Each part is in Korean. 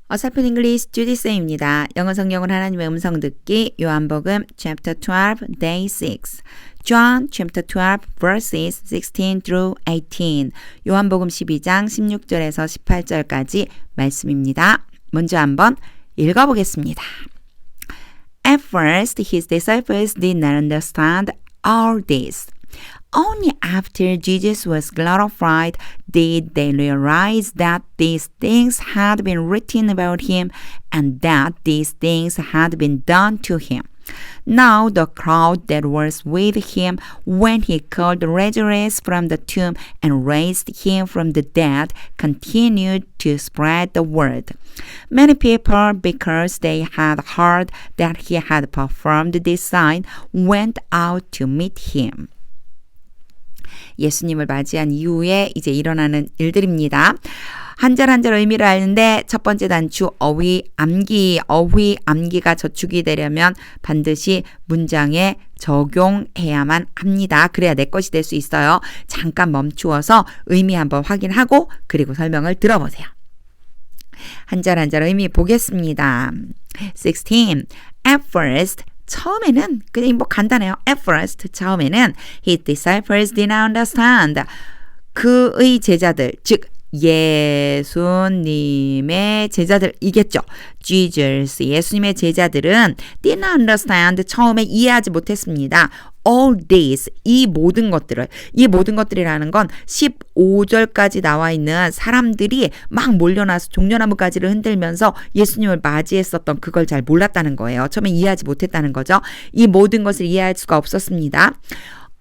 어설픈 잉글리시 주디쌤입니다. 영어 성경을 하나님의 음성 듣기 요한복음 chapter 12 day 6 John chapter 12 verses 16 through 18 요한복음 12장 16절에서 18절까지 말씀입니다. 먼저 한번 읽어보겠습니다. At first his disciples did not understand all this. Only after Jesus was glorified did they realize that these things had been written about him and that these things had been done to him. Now the crowd that was with him when he called Lazarus from the tomb and raised him from the dead continued to spread the word. Many people, because they had heard that he had performed this sign, went out to meet him. 예수님을 맞이한 이후에 이제 일어나는 일들입니다. 한 절 한 절 의미를 아는데 첫 번째 단추 어휘, 암기가 저축이 되려면 반드시 문장에 적용해야만 합니다. 그래야 내 것이 될 수 있어요. 잠깐 멈추어서 의미 한번 확인하고 그리고 설명을 들어보세요. 한 절 한 절 의미 보겠습니다. 16. At first 처음에는 그냥 뭐 간단해요. At first 처음에는 his disciples did not understand. 그의 제자들 즉 예수님의 제자들이겠죠. Jesus 예수님의 제자들은 did not understand 처음에 이해하지 못했습니다. All this 이 모든 것들이라는 건 15절까지 나와 있는 사람들이 막 몰려나서 종려나무 가지를 흔들면서 예수님을 맞이했었던 그걸 잘 몰랐다는 거예요. 처음에 이해하지 못했다는 거죠. 이 모든 것을 이해할 수가 없었습니다.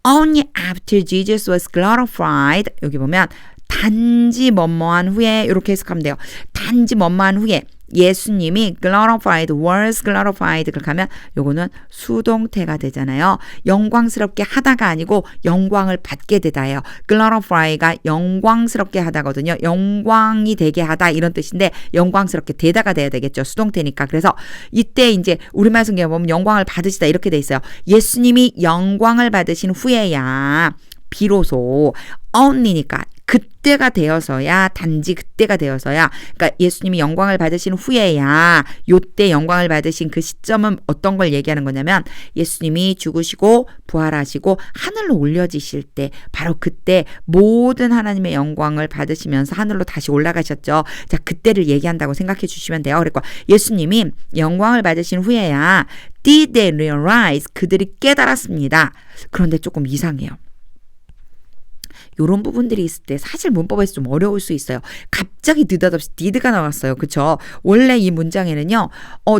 Only after Jesus was glorified 여기 보면 단지 뭐뭐한 후에 이렇게 해석하면 돼요. 단지 뭐뭐한 후에 예수님이 was glorified 그렇게 하면 요거는 수동태가 되잖아요. 영광스럽게 하다가 아니고 영광을 받게 되다예요. glorify가 영광스럽게 하다거든요. 영광이 되게 하다 이런 뜻인데 영광스럽게 되다가 돼야 되겠죠. 수동태니까. 그래서 이때 이제 우리말 성경에 보면 영광을 받으시다 이렇게 돼 있어요. 예수님이 영광을 받으신 후에야 비로소 only니까 그때가 되어서야 단지 그때가 되어서야 그러니까 예수님이 영광을 받으신 후에야 요때 영광을 받으신 그 시점은 어떤 걸 얘기하는 거냐면 예수님이 죽으시고 부활하시고 하늘로 올려지실 때 바로 그때 모든 하나님의 영광을 받으시면서 하늘로 다시 올라가셨죠. 자 그때를 얘기한다고 생각해 주시면 돼요. 그러니까 예수님이 영광을 받으신 후에야 did they realize 그들이 깨달았습니다. 그런데 조금 이상해요. 요런 부분들이 있을 때 사실 문법에서 좀 어려울 수 있어요. 갑자기 느닷없이 did가 나왔어요. 그쵸? 원래 이 문장에는요.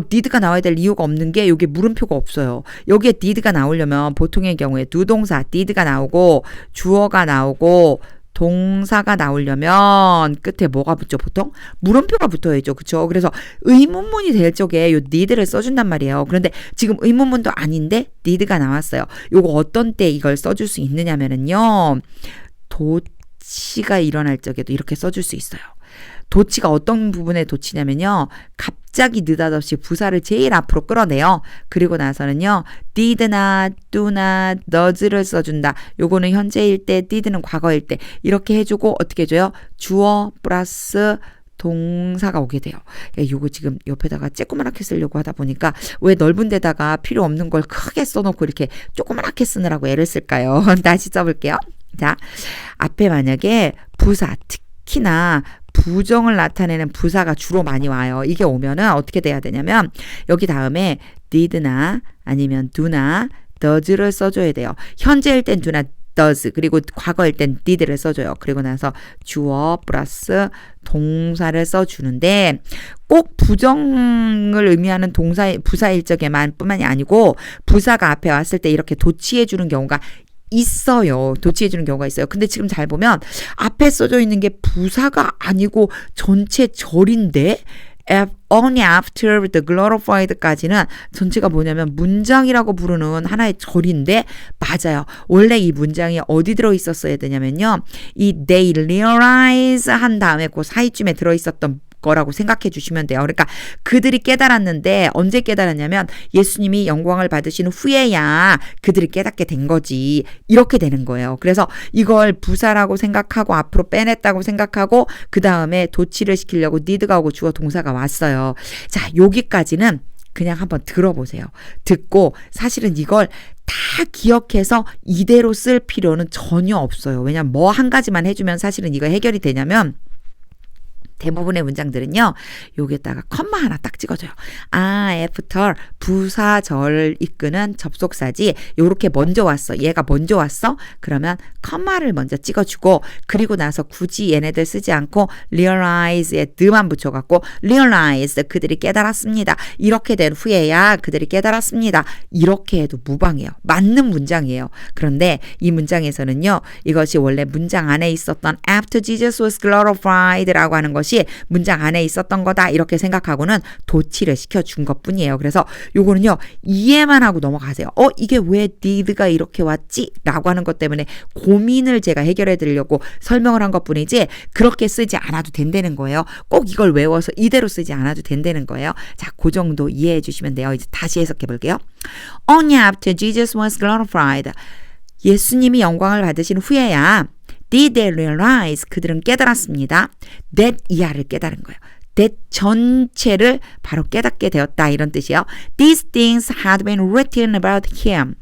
did가 나와야 될 이유가 없는 게 여기 물음표가 없어요. 여기에 did가 나오려면 보통의 경우에 누동사 did가 나오고 주어가 나오고 동사가 나오려면 끝에 뭐가 붙죠? 보통 물음표가 붙어야죠. 그쵸? 그래서 의문문이 될 적에 요 need를 써준단 말이에요. 그런데 지금 의문문도 아닌데 need가 나왔어요. 요거 어떤 때 이걸 써줄 수 있느냐면은요. 도치가 일어날 적에도 이렇게 써줄 수 있어요. 도치가 어떤 부분에 도치냐면요. 갑자기 느닷없이 부사를 제일 앞으로 끌어내요. 그리고 나서는요. did나 do나 does를 써준다. 요거는 현재일 때, did는 과거일 때 이렇게 해주고 어떻게 해줘요? 주어 플러스 동사가 오게 돼요. 요거 지금 옆에다가 쬐끄맣게 쓰려고 하다 보니까 왜 넓은 데다가 필요 없는 걸 크게 써놓고 이렇게 조그맣게 쓰느라고 애를 쓸까요? 다시 써볼게요. 자, 앞에 만약에 부사, 특히나 부정을 나타내는 부사가 주로 많이 와요. 이게 오면은 어떻게 돼야 되냐면 여기 다음에 did나 아니면 do나 does를 써줘야 돼요. 현재일 땐 do나 does 그리고 과거일 땐 did를 써줘요. 그리고 나서 주어 플러스 동사를 써주는데 꼭 부정을 의미하는 부사일 적에만 뿐만이 아니고 부사가 앞에 왔을 때 이렇게 도치해주는 경우가 있어요. 도치해주는 경우가 있어요. 근데 지금 잘 보면 앞에 써져 있는 게 부사가 아니고 전체 절인데 only after the glorified까지는 전체가 뭐냐면 문장이라고 부르는 하나의 절인데 맞아요. 원래 이 문장이 어디 들어있었어야 되냐면요. 이 they realize 한 다음에 그 사이쯤에 들어있었던 거라고 생각해 주시면 돼요. 그러니까 그들이 깨달았는데 언제 깨달았냐면 예수님이 영광을 받으신 후에야 그들이 깨닫게 된 거지. 이렇게 되는 거예요. 그래서 이걸 부사라고 생각하고 앞으로 빼냈다고 생각하고 그 다음에 도치를 시키려고 need가 오고 주어 동사가 왔어요. 자, 여기까지는 그냥 한번 들어보세요. 듣고 사실은 이걸 다 기억해서 이대로 쓸 필요는 전혀 없어요. 왜냐면 뭐 한 가지만 해주면 사실은 이거 해결이 되냐면 대부분의 문장들은요. 여기에다가 컴마 하나 딱 찍어줘요. after 부사절을 이끄는 접속사지. 요렇게 먼저 왔어. 얘가 먼저 왔어. 그러면 컴마를 먼저 찍어주고 그리고 나서 굳이 얘네들 쓰지 않고 realize에 드만 붙여갖고 realize 그들이 깨달았습니다. 이렇게 된 후에야 그들이 깨달았습니다. 이렇게 해도 무방해요. 맞는 문장이에요. 그런데 이 문장에서는요. 이것이 원래 문장 안에 있었던 after Jesus was glorified라고 하는 것이 문장 안에 있었던 거다 이렇게 생각하고는 도치를 시켜준 것뿐이에요. 그래서 요거는요 이해만 하고 넘어가세요. 이게 왜 did가 이렇게 왔지? 라고 하는 것 때문에 고민을 제가 해결해 드리려고 설명을 한 것뿐이지 그렇게 쓰지 않아도 된다는 거예요. 꼭 이걸 외워서 이대로 쓰지 않아도 된다는 거예요. 자, 그 정도 이해해 주시면 돼요. 이제 다시 해석해 볼게요. Only after Jesus was glorified. 예수님이 영광을 받으신 후에야 Did they realize? 그들은 깨달았습니다. That 이하를 깨달은 거예요. That 전체를 바로 깨닫게 되었다 이런 뜻이에요. These things had been written about him.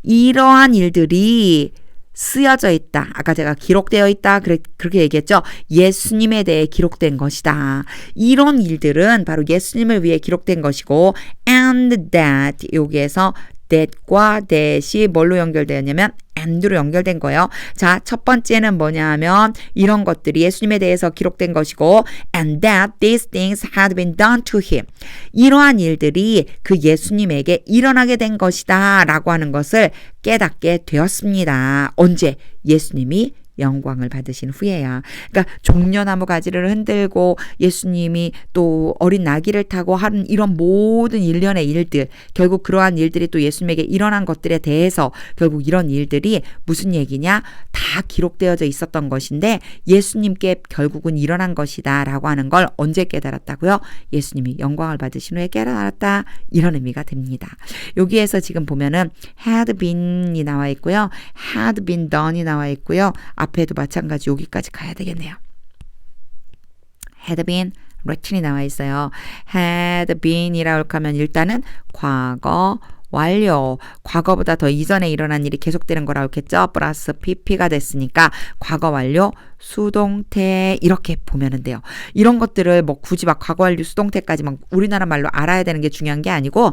이러한 일들이 쓰여져 있다. 아까 제가 기록되어 있다. 그렇게 얘기했죠. 예수님에 대해 기록된 것이다. 이런 일들은 바로 예수님을 위해 기록된 것이고 and that 여기에서 that과 that이 뭘로 연결되었냐면 and로 연결된 거예요. 자, 첫 번째는 뭐냐 하면 이런 것들이 예수님에 대해서 기록된 것이고 and that these things had been done to him. 이러한 일들이 그 예수님에게 일어나게 된 것이다 라고 하는 것을 깨닫게 되었습니다. 언제? 예수님이 영광을 받으신 후에야. 그러니까 종려나무 가지를 흔들고 예수님이 또 어린 나귀를 타고 하는 이런 모든 일련의 일들, 결국 그러한 일들이 또 예수님에게 일어난 것들에 대해서 결국 이런 일들이 무슨 얘기냐? 다 기록되어져 있었던 것인데 예수님께 결국은 일어난 것이다 라고 하는 걸 언제 깨달았다고요? 예수님이 영광을 받으신 후에 깨달았다. 이런 의미가 됩니다. 여기에서 지금 보면은 had been이 나와 있고요. had been done이 나와 있고요. 앞에도 마찬가지 여기까지 가야 되겠네요. had been written이 나와 있어요. had been이라고 하면 일단은 과거 완료. 과거보다 더 이전에 일어난 일이 계속되는 거라고 했겠죠. 플러스 pp가 됐으니까 과거 완료 수동태 이렇게 보면 돼요. 이런 것들을 뭐 굳이 막 과거 완료 수동태까지 막 우리나라 말로 알아야 되는 게 중요한 게 아니고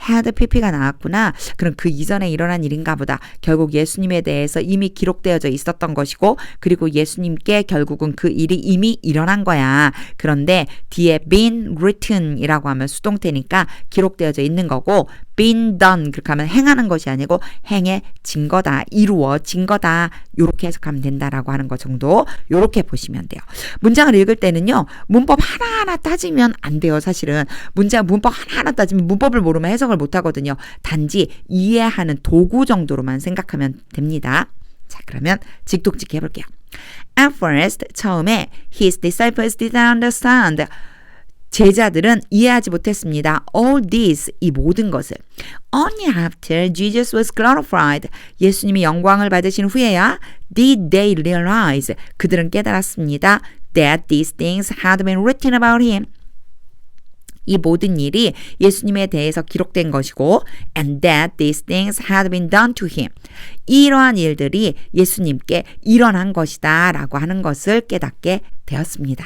had pp가 나왔구나. 그럼 그 이전에 일어난 일인가 보다. 결국 예수님에 대해서 이미 기록되어져 있었던 것이고 그리고 예수님께 결국은 그 일이 이미 일어난 거야. 그런데 뒤에 been written이라고 하면 수동태니까 기록되어져 있는 거고 been done 그렇게 하면 행하는 것이 아니고 행해진 거다. 이루어진 거다. 이렇게 해석하면 된다라고 하는 거 정도 이렇게 보시면 돼요. 문장을 읽을 때는요. 문법 하나하나 따지면 안 돼요. 사실은 문법 하나하나 따지면 문법을 모르면 해석을 못 하거든요. 단지 이해하는 도구 정도로만 생각하면 됩니다. 자, 그러면 직독직 해볼게요. At first, 처음에 his disciples didn't understand. 제자들은 이해하지 못했습니다. All this, 이 모든 것을. Only after Jesus was glorified. 예수님이 영광을 받으신 후에야 did they realize. 그들은 깨달았습니다. That these things had been written about him. 이 모든 일이 예수님에 대해서 기록된 것이고 and that these things had been done to him. 이러한 일들이 예수님께 일어난 것이다 라고 하는 것을 깨닫게 되었습니다.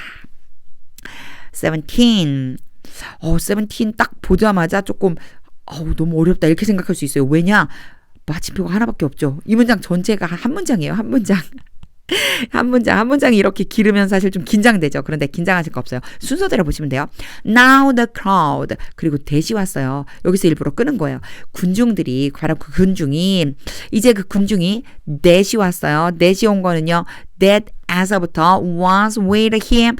17. 17 딱 보자마자 조금 너무 어렵다 이렇게 생각할 수 있어요. 왜냐? 마침표가 하나밖에 없죠. 이 문장 전체가 한 문장이에요. 한 문장. 한 문장이 이렇게 길으면 사실 좀 긴장되죠. 그런데 긴장하실 거 없어요. 순서대로 보시면 돼요. Now the crowd. 그리고 대시 왔어요. 여기서 일부러 끄는 거예요. 군중들이, 바로 그 군중이, 이제 그 군중이 넷이 왔어요. 넷이 온 거는요. That as부터 was with him.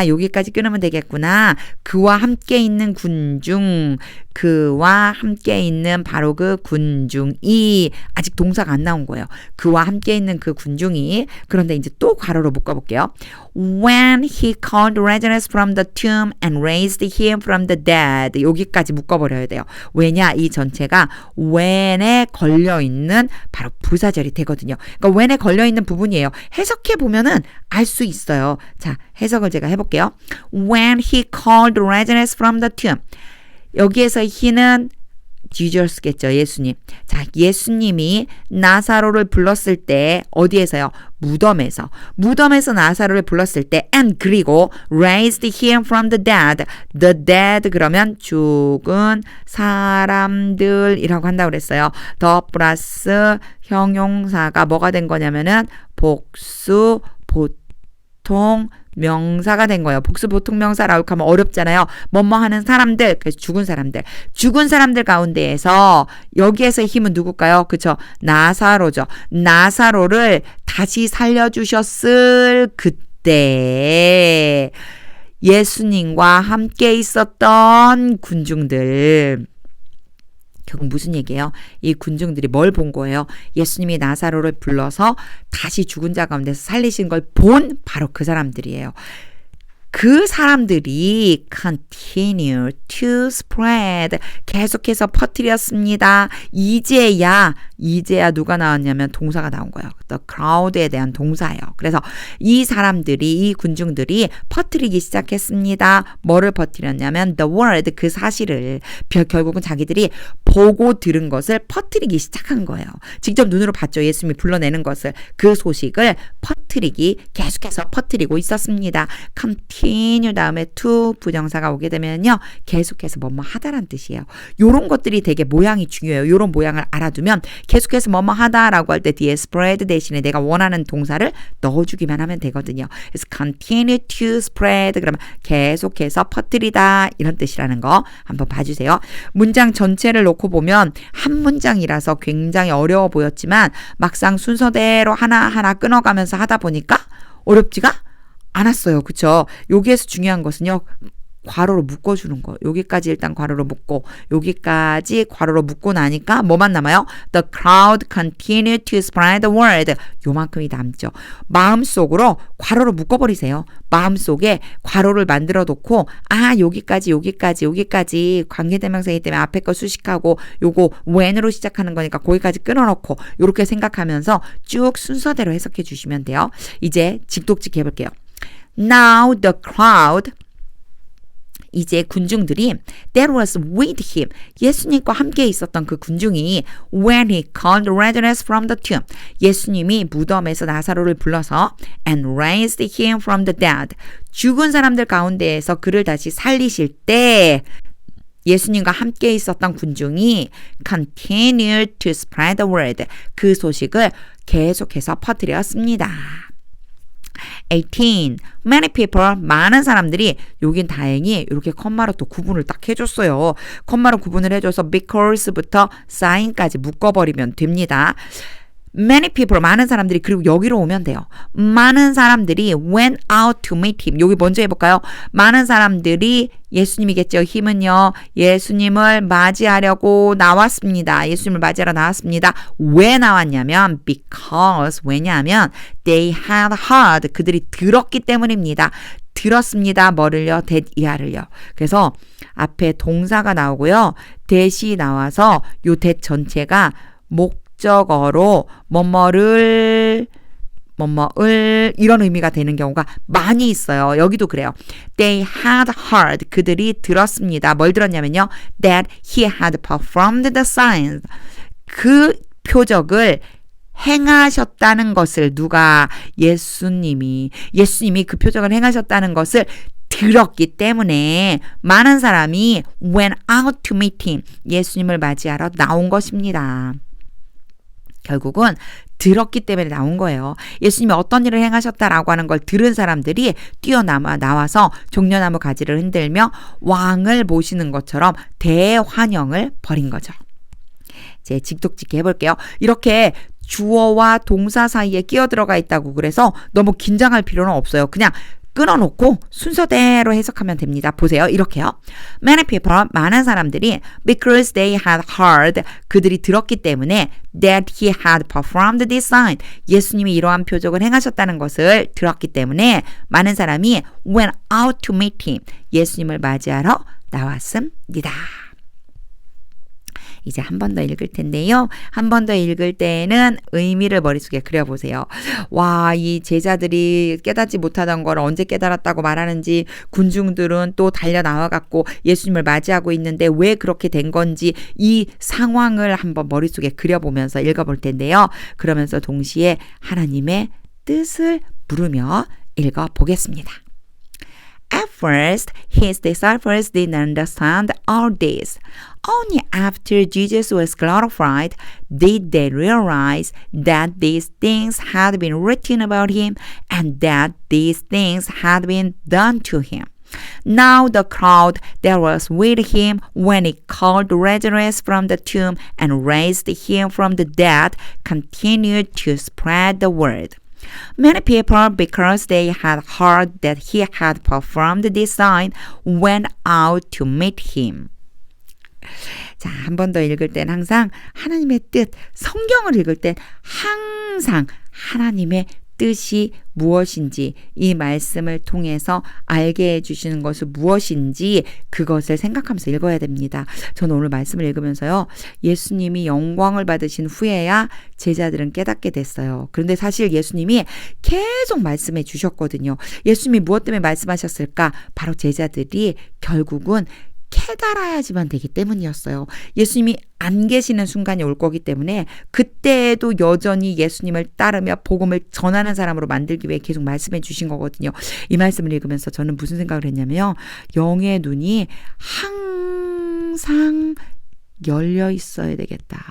여기까지 끊으면 되겠구나. 그와 함께 있는 군중, 그와 함께 있는 바로 그 군중이, 아직 동사가 안 나온 거예요. 그와 함께 있는 그 군중이, 그런데 이제 또 괄호로 묶어볼게요. when he called Lazarus from the tomb and raised him from the dead. 여기까지 묶어버려야 돼요. 왜냐? 이 전체가 when에 걸려있는 바로 부사절이 되거든요. 그러니까 when에 걸려있는 부분이에요. 해석해보면은 알 수 있어요. 자, 해석을 제가 해볼게요. When he called Lazarus from the tomb. 여기에서 he는 지저스겠죠. 예수님. 자, 예수님이 나사로를 불렀을 때 어디에서요? 무덤에서. 무덤에서 나사로를 불렀을 때 and 그리고 raised him from the dead. The dead 그러면 죽은 사람들이라고 한다고 그랬어요. 더 플러스 형용사가 뭐가 된 거냐면은 복수 보통 명사가 된 거예요. 복수 보통 명사라고 하면 어렵잖아요. 뭐뭐 하는 사람들, 그래서 죽은 사람들. 죽은 사람들 가운데에서 여기에서의 힘은 누굴까요? 그쵸? 나사로죠. 나사로를 다시 살려주셨을 그때 예수님과 함께 있었던 군중들. 결국 무슨 얘기예요? 이 군중들이 뭘 본 거예요? 예수님이 나사로를 불러서 다시 죽은 자 가운데서 살리신 걸 본 바로 그 사람들이에요. 그 사람들이 continue to spread 계속해서 퍼뜨렸습니다. 이제야 누가 나왔냐면 동사가 나온 거예요. The crowd에 대한 동사예요. 그래서 이 사람들이 이 군중들이 퍼뜨리기 시작했습니다. 뭐를 퍼뜨렸냐면 the word 그 사실을 결국은 자기들이 보고 들은 것을 퍼뜨리기 시작한 거예요. 직접 눈으로 봤죠. 예수님이 불러내는 것을 그 소식을 계속해서 퍼뜨리고 있었습니다. continue 다음에 to 부정사가 오게 되면요. 계속해서 뭐뭐 하다란 뜻이에요. 요런 것들이 되게 모양이 중요해요. 요런 모양을 알아두면 계속해서 뭐뭐 하다라고 할 때 뒤에 spread 대신에 내가 원하는 동사를 넣어주기만 하면 되거든요. 그래서 continue to spread 그러면 계속해서 퍼뜨리다 이런 뜻이라는 거 한번 봐주세요. 문장 전체를 놓고 보면 한 문장이라서 굉장히 어려워 보였지만 막상 순서대로 하나하나 끊어가면서 하다 보니까 어렵지가 않았어요. 그쵸? 여기에서 중요한 것은요. 괄호로 묶어주는 거. 여기까지 일단 괄호로 묶고 여기까지 괄호로 묶고 나니까 뭐만 남아요? The crowd continued to spread the word. 요만큼이 남죠. 마음속으로 괄호로 묶어버리세요. 마음속에 괄호를 만들어 놓고 여기까지 관계대명사이기 때문에 앞에 거 수식하고 요거 when으로 시작하는 거니까 거기까지 끊어놓고 요렇게 생각하면서 쭉 순서대로 해석해 주시면 돼요. 이제 직독직 해볼게요. Now the crowd 이제 군중들이 that was with him 예수님과 함께 있었던 그 군중이 when he called Lazarus from the tomb 예수님이 무덤에서 나사로를 불러서 and raised him from the dead 죽은 사람들 가운데에서 그를 다시 살리실 때 예수님과 함께 있었던 군중이 continued to spread the word 그 소식을 계속해서 퍼뜨렸습니다. 18. Many people, 많은 사람들이 여긴 다행히 이렇게 컴마로 또 구분을 딱 해줬어요. 컴마로 구분을 해줘서 because부터 sign까지 묶어버리면 됩니다. Many people, 많은 사람들이 그리고 여기로 오면 돼요. 많은 사람들이 went out to meet him. 여기 먼저 해볼까요? 많은 사람들이 예수님이겠죠. 힘은요. 예수님을 맞이하려고 나왔습니다. 예수님을 맞이하러 나왔습니다. 왜 나왔냐면 because 왜냐하면 they had heard 그들이 들었기 때문입니다. 들었습니다. 뭐를요? that 이하를요. 그래서 앞에 동사가 나오고요. that이 나와서 요 that 전체가 목적어로 뭐뭐를 이런 의미가 되는 경우가 많이 있어요. 여기도 그래요. They had heard. 그들이 들었습니다. 뭘 들었냐면요. That he had performed the signs. 그 표적을 행하셨다는 것을 누가 예수님이 그 표적을 행하셨다는 것을 들었기 때문에 많은 사람이 went out to meet him. 예수님을 맞이하러 나온 것입니다. 결국은 들었기 때문에 나온 거예요. 예수님이 어떤 일을 행하셨다라고 하는 걸 들은 사람들이 나와서 종려나무 가지를 흔들며 왕을 모시는 것처럼 대환영을 벌인 거죠. 제 직독짓기 해볼게요. 이렇게 주어와 동사 사이에 끼어 들어가 있다고 그래서 너무 긴장할 필요는 없어요. 그냥 끊어놓고 순서대로 해석하면 됩니다. 보세요. 이렇게요. Many people, 많은 사람들이 because they had heard, 그들이 들었기 때문에 that he had performed this sign, 예수님이 이러한 표적을 행하셨다는 것을 들었기 때문에 많은 사람이 went out to meet him, 예수님을 맞이하러 나왔습니다. 이제 한 번 더 읽을 텐데요. 한 번 더 읽을 때는 의미를 머릿속에 그려보세요. 와, 이 제자들이 깨닫지 못하던 걸 언제 깨달았다고 말하는지, 군중들은 또 달려 나와갖고 예수님을 맞이하고 있는데 왜 그렇게 된 건지 이 상황을 한번 머릿속에 그려보면서 읽어볼 텐데요. 그러면서 동시에 하나님의 뜻을 물으며 읽어보겠습니다. At first, his disciples didn't understand all this. Only after Jesus was glorified did they realize that these things had been written about him and that these things had been done to him. Now the crowd that was with him when he called Lazarus from the tomb and raised him from the dead continued to spread the word. Many people, because they had heard that he had performed this sign, went out to meet him. 자, 한 번 더 읽을 땐 항상 하나님의 뜻, 성경을 읽을 땐 항상 하나님의 뜻이 무엇인지, 이 말씀을 통해서 알게 해주시는 것은 무엇인지 그것을 생각하면서 읽어야 됩니다. 저는 오늘 말씀을 읽으면서요, 예수님이 영광을 받으신 후에야 제자들은 깨닫게 됐어요. 그런데 사실 예수님이 계속 말씀해 주셨거든요. 예수님이 무엇 때문에 말씀하셨을까? 바로 제자들이 결국은 깨달아야지만 되기 때문이었어요. 예수님이 안 계시는 순간이 올 거기 때문에 그때에도 여전히 예수님을 따르며 복음을 전하는 사람으로 만들기 위해 계속 말씀해 주신 거거든요. 이 말씀을 읽으면서 저는 무슨 생각을 했냐면, 영의 눈이 항상 열려 있어야 되겠다.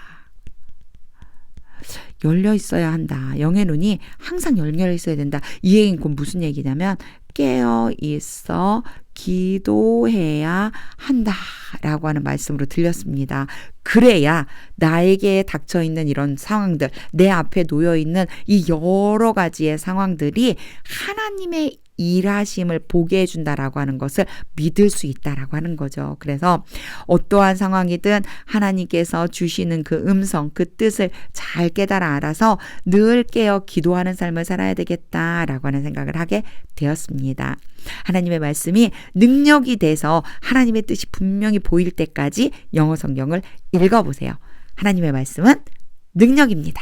열려 있어야 한다. 영의 눈이 항상 열려 있어야 된다. 이 얘기는 곧 무슨 얘기냐면, 깨어 있어 기도해야 한다라고 하는 말씀으로 들렸습니다. 그래야 나에게 닥쳐있는 이런 상황들, 내 앞에 놓여있는 이 여러 가지의 상황들이 하나님의 일하심을 보게 해준다라고 하는 것을 믿을 수 있다라고 하는 거죠. 그래서 어떠한 상황이든 하나님께서 주시는 그 음성, 그 뜻을 잘 깨달아 알아서 늘 깨어 기도하는 삶을 살아야 되겠다라고 하는 생각을 하게 되었습니다. 하나님의 말씀이 능력이 돼서 하나님의 뜻이 분명히 보일 때까지 영어 성경을 읽어보세요. 하나님의 말씀은 능력입니다.